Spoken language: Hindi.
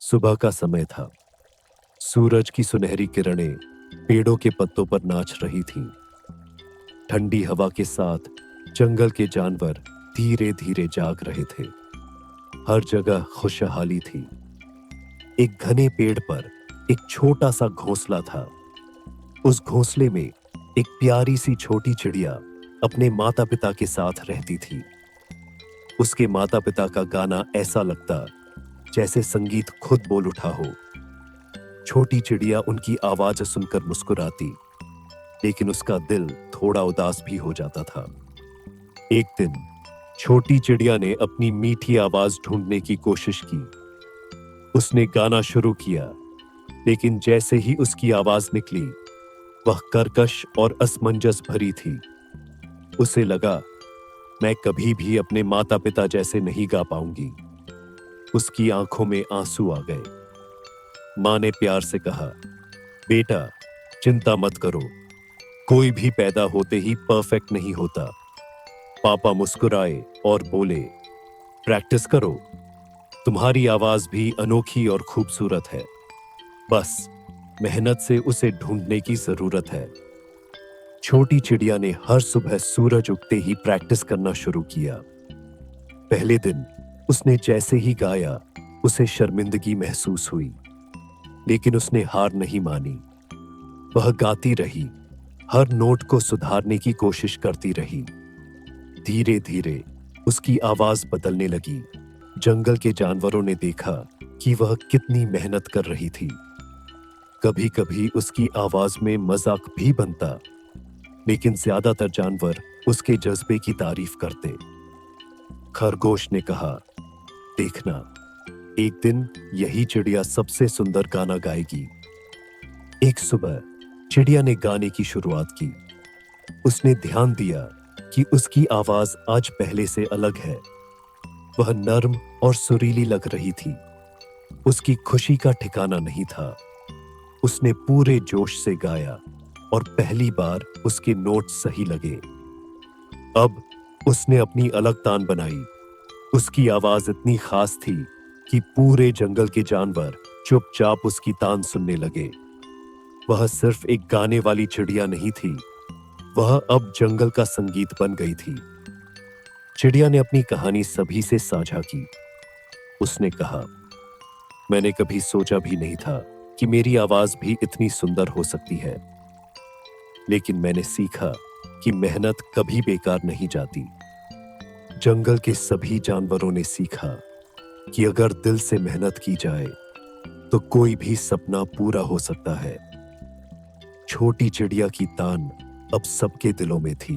सुबह का समय था। सूरज की सुनहरी किरणें पेड़ों के पत्तों पर नाच रही थीं। ठंडी हवा के साथ जंगल के जानवर धीरे धीरे जाग रहे थे। हर जगह खुशहाली थी। एक घने पेड़ पर एक छोटा सा घोंसला था। उस घोंसले में एक प्यारी सी छोटी चिड़िया अपने माता पिता के साथ रहती थी। उसके माता पिता का गाना ऐसा लगता जैसे संगीत खुद बोल उठा हो। छोटी चिड़िया उनकी आवाज सुनकर मुस्कुराती, लेकिन उसका दिल थोड़ा उदास भी हो जाता था। एक दिन छोटी चिड़िया ने अपनी मीठी आवाज ढूंढने की कोशिश की। उसने गाना शुरू किया, लेकिन जैसे ही उसकी आवाज निकली, वह कर्कश और असमंजस भरी थी। उसे लगा, मैं कभी भी अपने माता पिता जैसे नहीं गा पाऊंगी। उसकी आंखों में आंसू आ गए। मां ने प्यार से कहा, बेटा, चिंता मत करो। कोई भी पैदा होते ही परफेक्ट नहीं होता। पापा मुस्कुराए और बोले, प्रैक्टिस करो। तुम्हारी आवाज भी अनोखी और खूबसूरत है। बस मेहनत से उसे ढूंढने की जरूरत है। छोटी चिड़िया ने हर सुबह सूरज उगते ही प्रैक्टिस करना शुरू किया। पहले दिन उसने जैसे ही गाया, उसे शर्मिंदगी महसूस हुई, लेकिन उसने हार नहीं मानी। वह गाती रही, हर नोट को सुधारने की कोशिश करती रही। धीरे धीरे उसकी आवाज बदलने लगी। जंगल के जानवरों ने देखा कि वह कितनी मेहनत कर रही थी। कभी कभी उसकी आवाज में मजाक भी बनता, लेकिन ज्यादातर जानवर उसके जज्बे की तारीफ करते। खरगोश ने कहा, देखना, एक दिन यही चिड़िया सबसे सुंदर गाना गाएगी। एक सुबह चिड़िया ने गाने की शुरुआत की। उसने ध्यान दिया कि उसकी आवाज आज पहले से अलग है। वह नर्म और सुरीली लग रही थी। उसकी खुशी का ठिकाना नहीं था। उसने पूरे जोश से गाया और पहली बार उसके नोट सही लगे। अब उसने अपनी अलग तान बनाई। उसकी आवाज इतनी खास थी कि पूरे जंगल के जानवर चुपचाप उसकी तान सुनने लगे। वह सिर्फ एक गाने वाली चिड़िया नहीं थी, वह अब जंगल का संगीत बन गई थी। चिड़िया ने अपनी कहानी सभी से साझा की। उसने कहा, मैंने कभी सोचा भी नहीं था कि मेरी आवाज भी इतनी सुंदर हो सकती है, लेकिन मैंने सीखा कि मेहनत कभी बेकार नहीं जाती। जंगल के सभी जानवरों ने सीखा कि अगर दिल से मेहनत की जाए तो कोई भी सपना पूरा हो सकता है। छोटी चिड़िया की तान अब सबके दिलों में थी।